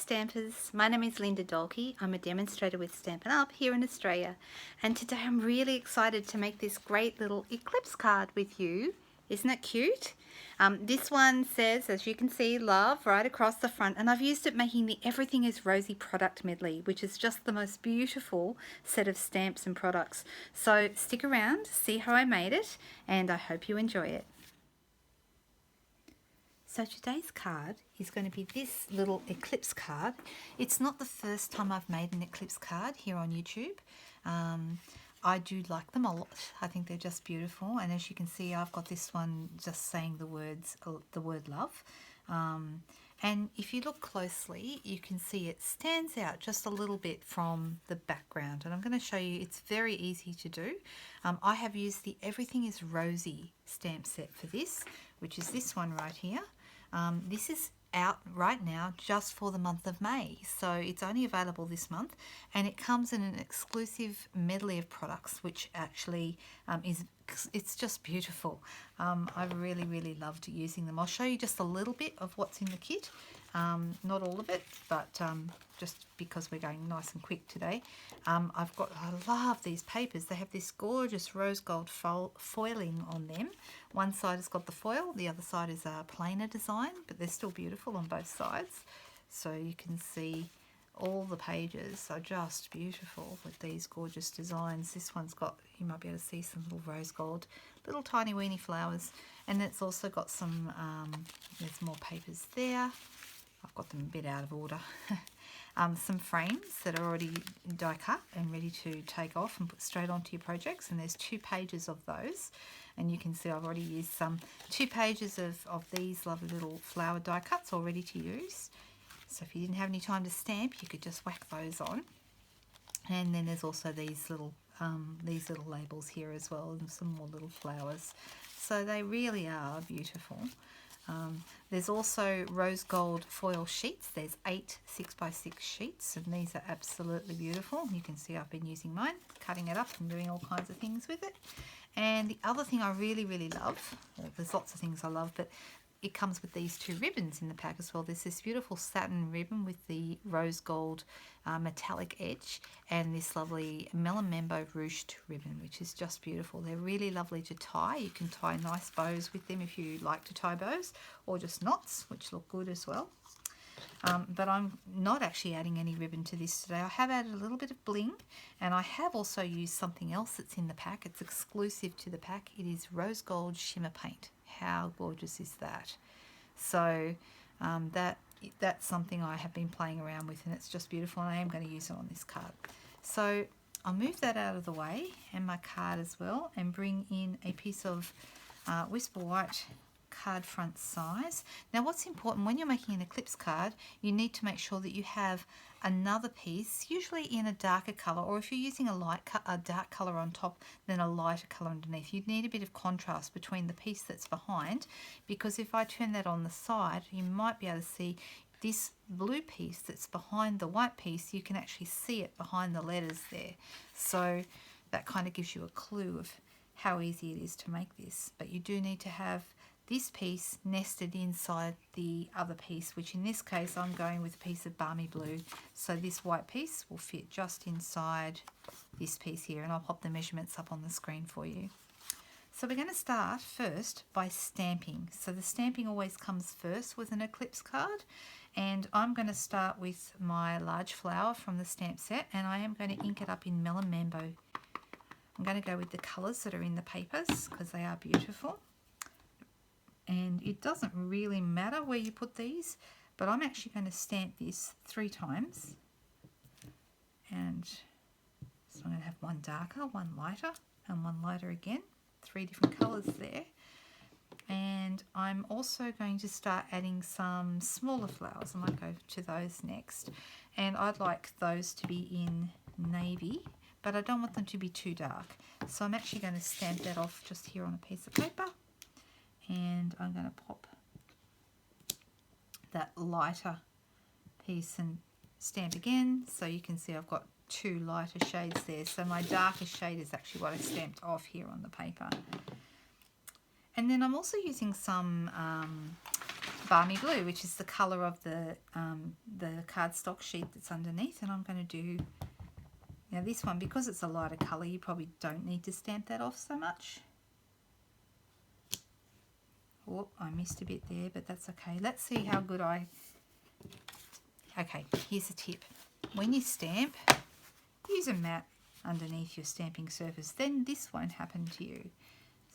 Stampers, my name is Linda Dolke. I'm a demonstrator with Stampin' Up! Here in Australia, and today I'm really excited to make this great little Eclipse card with you. Isn't it cute? This one says, as you can see, love right across the front, and I've used it making the Everything is Rosy product medley, which is just the most beautiful set of stamps and products. So stick around, see how I made it, and I hope you enjoy it. So today's card is going to be this little Eclipse card. It's not the first time I've made an Eclipse card here on YouTube. I do like them a lot. I think they're just beautiful. And as you can see, I've got this one just saying the word love. And if you look closely, you can see it stands out just a little bit from the background. And I'm going to show you, it's very easy to do. I have used the Everything is Rosy stamp set for this, which is this one right here. This is out right now just for the month of May, so it's only available this month, and it comes in an exclusive medley of products, which actually it's just beautiful. I've really loved using them. I'll show you just a little bit of what's in the kit, not all of it, but just because we're going nice and quick today. I love these papers. They have this gorgeous rose gold foiling on them. One side has got the foil, the other side is a plainer design, but they're still beautiful on both sides. So you can see all the pages are just beautiful with these gorgeous designs. This one's got, you might be able to see some little rose gold, little tiny weeny flowers, and it's also got some, there's more papers there. I've got them a bit out of order. Some frames that are already die cut and ready to take off and put straight onto your projects, and there's 2 pages of those, and you can see I've already used 2 pages of these lovely little flower die cuts all ready to use. So if you didn't have any time to stamp, you could just whack those on. And then there's also these little labels here as well, and some more little flowers. So they really are beautiful. There's also rose gold foil sheets. There's 8 6x6 sheets, and these are absolutely beautiful. You can see I've been using mine, cutting it up and doing all kinds of things with it. And the other thing I really love, well, there's lots of things I love, but it comes with these 2 ribbons in the pack as well. There's this beautiful satin ribbon with the rose gold metallic edge, and this lovely melon mambo ruched ribbon, which is just beautiful. They're really lovely to tie. You can tie nice bows with them if you like to tie bows, or just knots, which look good as well. But I'm not actually adding any ribbon to this today. I have added a little bit of bling, and I have also used something else that's in the pack. It's exclusive to the pack. It is rose gold shimmer paint. How gorgeous is that? So that's something I have been playing around with, and it's just beautiful, and I am going to use it on this card. So I'll move that out of the way, and my card as well, and bring in a piece of Whisper White card front size. Now what's important when you're making an Eclipse card, you need to make sure that you have another piece, usually in a darker color, or if you're using a dark color on top then a lighter color underneath. You'd need a bit of contrast between the piece that's behind, because if I turn that on the side, you might be able to see this blue piece that's behind the white piece. You can actually see it behind the letters there, so that kind of gives you a clue of how easy it is to make this. But you do need to have this piece nested inside the other piece, which in this case I'm going with a piece of balmy blue. So this white piece will fit just inside this piece here, and I'll pop the measurements up on the screen for you. So we're going to start first by stamping. So the stamping always comes first with an Eclipse card, and I'm going to start with my large flower from the stamp set, and I am going to ink it up in Melon Mambo. I'm going to go with the colours that are in the papers because they are beautiful. And it doesn't really matter where you put these, but I'm actually going to stamp this 3 times. And so I'm going to have one darker, one lighter, and one lighter again. 3 different colours there. And I'm also going to start adding some smaller flowers. I might go to those next. And I'd like those to be in navy, but I don't want them to be too dark. So I'm actually going to stamp that off just here on a piece of paper. And I'm going to pop that lighter piece and stamp again, so you can see I've got 2 lighter shades there. So my darker shade is actually what I stamped off here on the paper. And then I'm also using some Balmy Blue, which is the colour of the cardstock sheet that's underneath. And I'm going to do, now this one, because it's a lighter colour, you probably don't need to stamp that off so much. Oh, I missed a bit there, but that's okay. Let's see how good okay, here's a tip. When you stamp, use a mat underneath your stamping surface. Then this won't happen to you.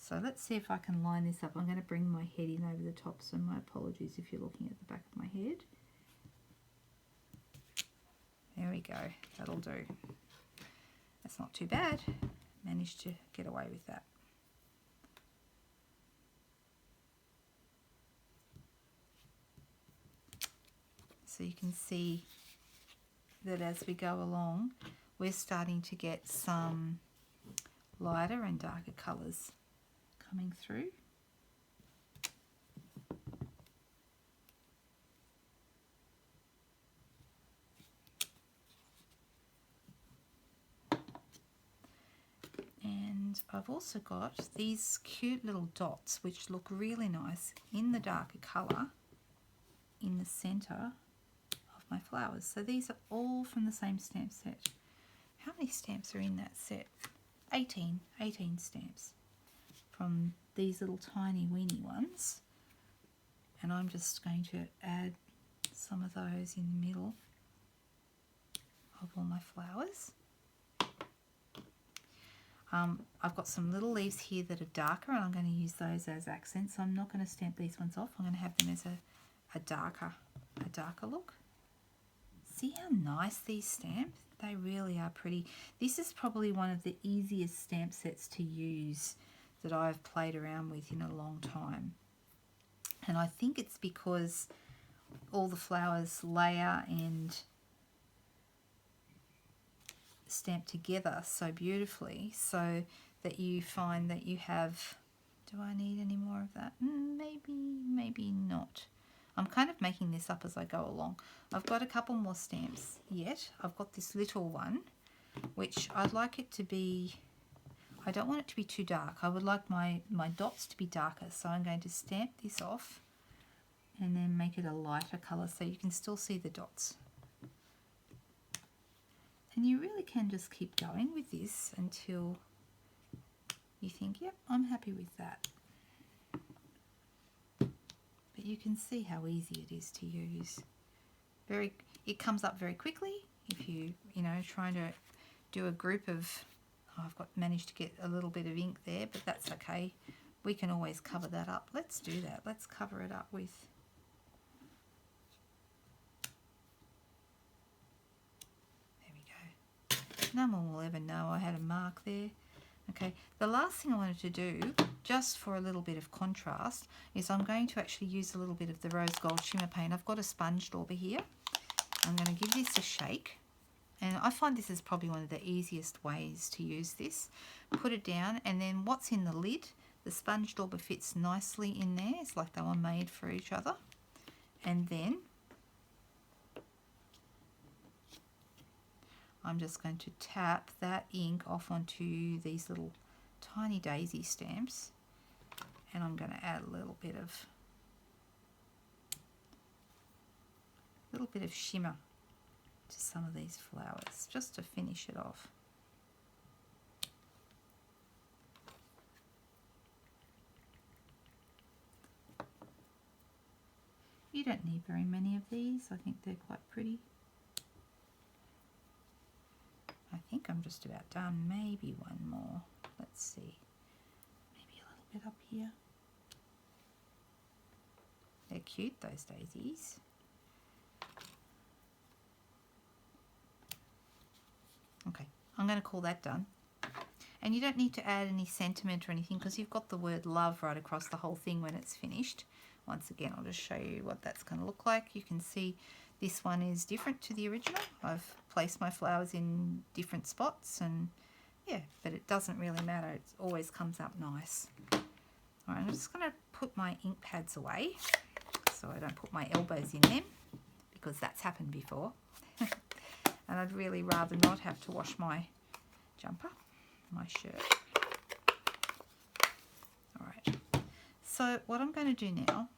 So let's see if I can line this up. I'm going to bring my head in over the top, so my apologies if you're looking at the back of my head. There we go. That'll do. That's not too bad. Managed to get away with that. So you can see that as we go along, we're starting to get some lighter and darker colours coming through. And I've also got these cute little dots which look really nice in the darker colour in the centre of my flowers. So these are all from the same stamp set. How many stamps are in that set? 18 stamps from these little tiny weeny ones. And I'm just going to add some of those in the middle of all my flowers. I've got some little leaves here that are darker, and I'm going to use those as accents. So I'm not going to stamp these ones off. I'm going to have them as a darker look. See how nice these stamp? They really are pretty. This is probably one of the easiest stamp sets to use that I've played around with in a long time. And I think it's because all the flowers layer and stamp together so beautifully, so that you find that you have, do I need any more of that? Maybe not. I'm kind of making this up as I go along. I've got a couple more stamps yet. I've got this little one, which I'd like it to be, I don't want it to be too dark. I would like my dots to be darker. So I'm going to stamp this off and then make it a lighter colour so you can still see the dots. And you really can just keep going with this until you think, yep, I'm happy with that. But you can see how easy it is to use. It comes up very quickly if you trying to do a group of, I've managed to get a little bit of ink there, but that's okay. We can always cover that up. Let's do that. Let's cover it up with, there we go. No one will ever know I had a mark there. Okay, the last thing I wanted to do, just for a little bit of contrast, is I'm going to actually use a little bit of the rose gold shimmer paint. I've got a sponge dauber here. I'm going to give this a shake, and I find this is probably one of the easiest ways to use this. Put it down, and then what's in the lid, the sponge dauber fits nicely in there. It's like they were made for each other. And then I'm just going to tap that ink off onto these little tiny daisy stamps, and I'm going to add a little bit of shimmer to some of these flowers just to finish it off. You don't need very many of these. I think they're quite pretty. I think I'm just about done. Maybe one more. Let's see. Maybe a little bit up here. They're cute, those daisies. Okay, I'm going to call that done. And you don't need to add any sentiment or anything because you've got the word love right across the whole thing when it's finished. Once again, I'll just show you what that's going to look like. You can see this one is different to the original. I've placed my flowers in different spots, and yeah, but it doesn't really matter. It always comes up nice. All right, I'm just going to put my ink pads away so I don't put my elbows in them because that's happened before. And I'd really rather not have to wash my jumper, my shirt. All right, so what I'm going to do now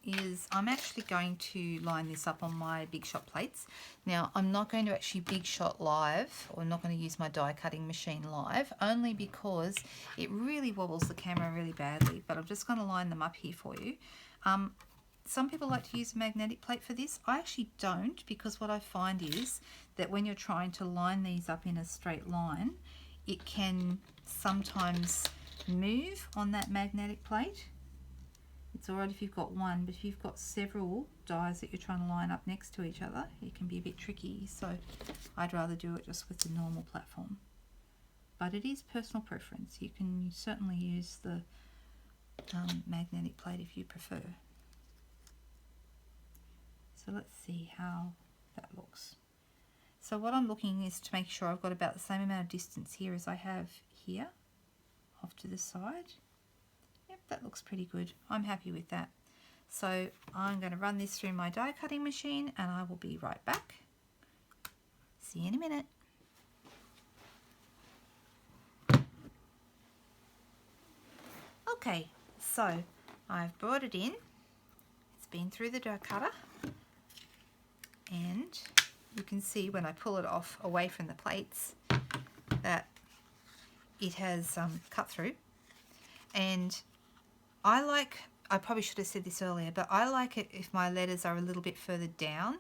is I'm actually going to line this up on my Big Shot plates. Now, I'm not going to actually Big Shot live, or not going to use my die cutting machine live, only because it really wobbles the camera really badly, but I'm just going to line them up here for you. Some people like to use a magnetic plate for this. I actually don't, because what I find is that when you're trying to line these up in a straight line, it can sometimes move on that magnetic plate. It's alright if you've got one, but if you've got several dies that you're trying to line up next to each other, it can be a bit tricky. So I'd rather do it just with the normal platform. But it is personal preference. You can certainly use the magnetic plate if you prefer. So let's see how that looks. So what I'm looking is to make sure I've got about the same amount of distance here as I have here, off to the side. Yep, that looks pretty good. I'm happy with that. So I'm going to run this through my die cutting machine and I will be right back. See you in a minute. Okay, so I've brought it in. It's been through the die cutter. And you can see when I pull it off away from the plates that it has cut through. And I probably should have said this earlier, but I like it if my letters are a little bit further down,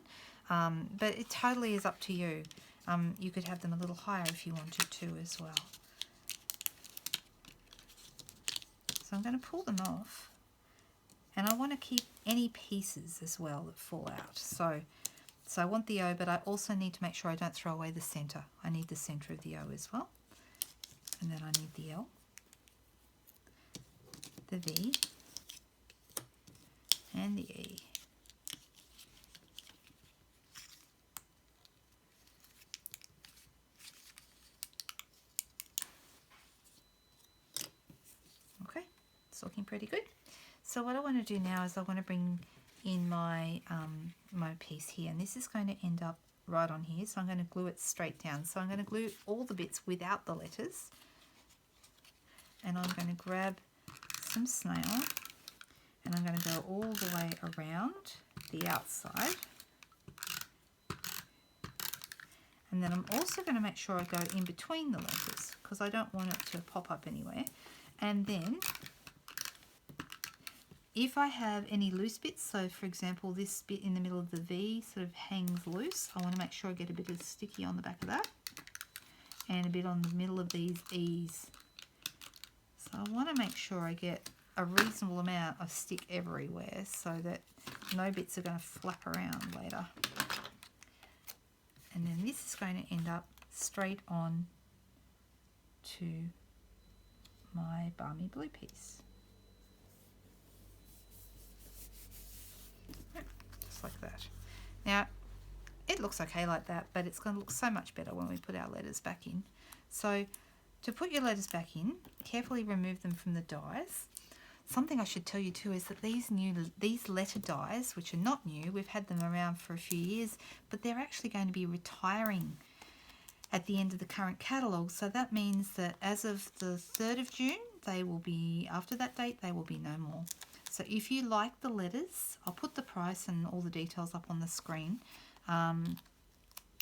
but it totally is up to you. You could have them a little higher if you wanted to as well. So I'm going to pull them off, and I want to keep any pieces as well that fall out. So I want the O, but I also need to make sure I don't throw away the center. I need the center of the O as well. And then I need the L, the V, and the E. Okay, it's looking pretty good. So what I want to do now is I want to bring in my my piece here, and this is going to end up right on here, so I'm going to glue it straight down. So I'm going to glue all the bits without the letters, and I'm going to grab some snail and I'm going to go all the way around the outside, and then I'm also going to make sure I go in between the letters because I don't want it to pop up anywhere. And then if I have any loose bits, so for example this bit in the middle of the V sort of hangs loose, I want to make sure I get a bit of sticky on the back of that and a bit on the middle of these E's. So I want to make sure I get a reasonable amount of stick everywhere so that no bits are going to flap around later. And then this is going to end up straight on to my balmy blue piece. Just like that. Now, it looks okay like that, but it's going to look so much better when we put our letters back in. So to put your letters back in, carefully remove them from the dies. Something I should tell you too is that these letter dies, which are not new, we've had them around for a few years, but they're actually going to be retiring at the end of the current catalogue. So that means that as of the 3rd of June, they will be, after that date, they will be no more. So if you like the letters, I'll put the price and all the details up on the screen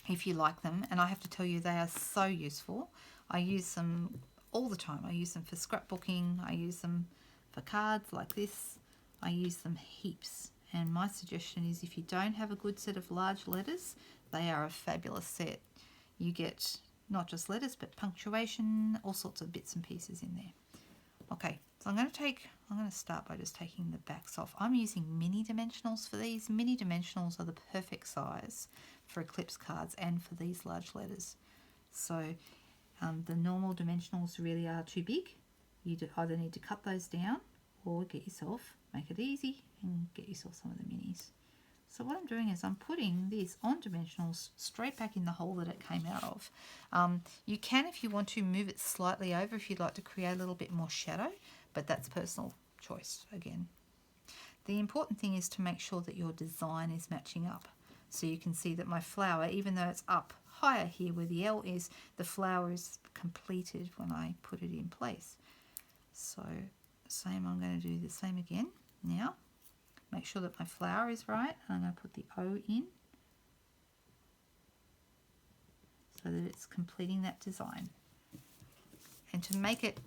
if you like them. And I have to tell you, they are so useful. I use them all the time. I use them for scrapbooking. I use them for cards like this. I use them heaps. And my suggestion is if you don't have a good set of large letters, they are a fabulous set. You get not just letters, but punctuation, all sorts of bits and pieces in there. Okay, so I'm going to start by just taking the backs off. I'm using mini dimensionals for these. Mini dimensionals are the perfect size for Eclipse cards and for these large letters. So the normal dimensionals really are too big. You either need to cut those down or make it easy and get yourself some of the minis. So what I'm doing is I'm putting this on dimensionals straight back in the hole that it came out of. You can, if you want to, move it slightly over if you'd like to create a little bit more shadow, but that's personal choice again. The important thing is to make sure that your design is matching up. So you can see that my flower, even though it's up higher here where the L is, the flower is completed when I put it in place. So same, I'm going to do the same again now. make sure that my flower is right. I'm going to put the O in so that it's completing that design. And to make it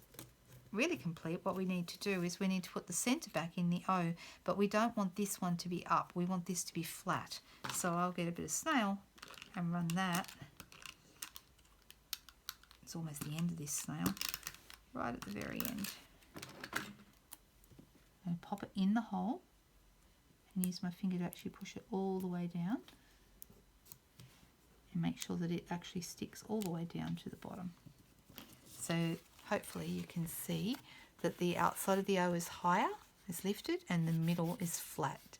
really complete, what we need to do is we need to put the center back in the O, but we don't want this one to be up. We want this to be flat. So I'll get a bit of snail and run that. It's almost the end of this snail, right at the very end. I'm going to pop it in the hole and use my finger to actually push it all the way down and make sure that it actually sticks all the way down to the bottom. So hopefully you can see that the outside of the O is higher, is lifted, and the middle is flat.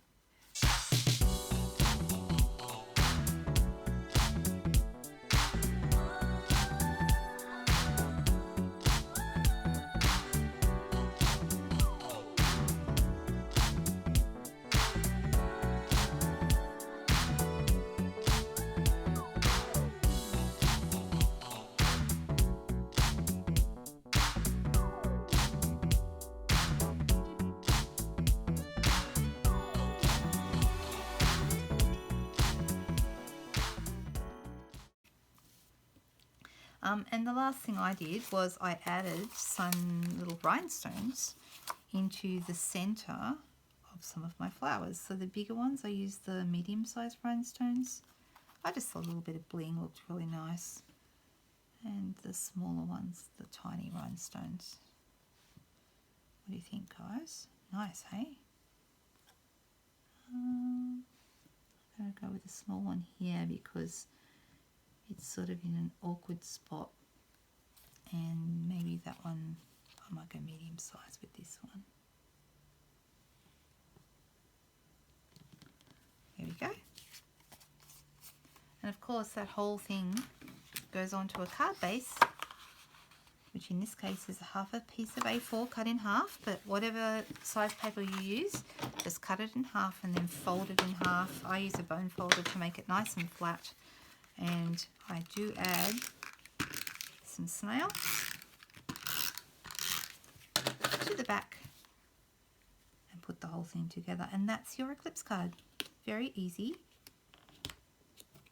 And the last thing I did was I added some little rhinestones into the center of some of my flowers. So the bigger ones, I used the medium-sized rhinestones. I just thought a little bit of bling looked really nice. And the smaller ones, the tiny rhinestones. What do you think, guys? Nice, hey? I'm going to go with a small one here because it's sort of in an awkward spot, and maybe that one, I might go medium size with this one. There we go. And of course that whole thing goes onto a card base, which in this case is half a piece of A4 cut in half, but whatever size paper you use, just cut it in half and then fold it in half. I use a bone folder to make it nice and flat. And I do add some snail to the back and put the whole thing together. And that's your Eclipse card. Very easy.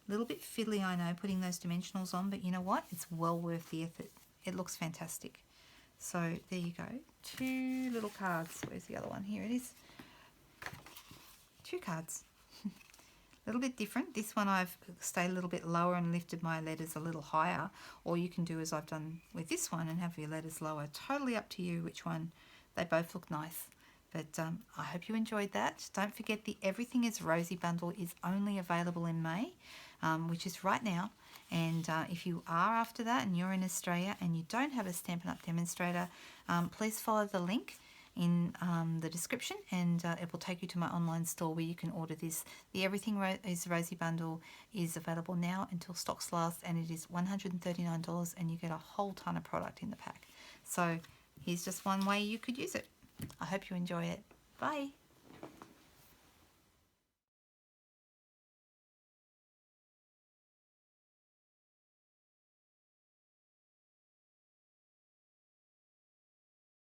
A little bit fiddly, I know, putting those dimensionals on, but you know what? It's well worth the effort. It looks fantastic. So there you go. 2 little cards. Where's the other one? Here it is. 2 cards. A little bit different. This one I've stayed a little bit lower and lifted my letters a little higher, or you can do as I've done with this one and have your letters lower. Totally up to you which one. They both look nice. But I hope you enjoyed that. Don't forget the Everything is Rosy bundle is only available in May, which is right now. And if you are after that and you're in Australia and you don't have a Stampin' Up! Demonstrator, please follow the link in the description, and it will take you to my online store where you can order this. The Everything is Rosy bundle is available now until stocks last, and it is $139, and you get a whole ton of product in the pack. So here's just one way you could use it. I hope you enjoy it. Bye.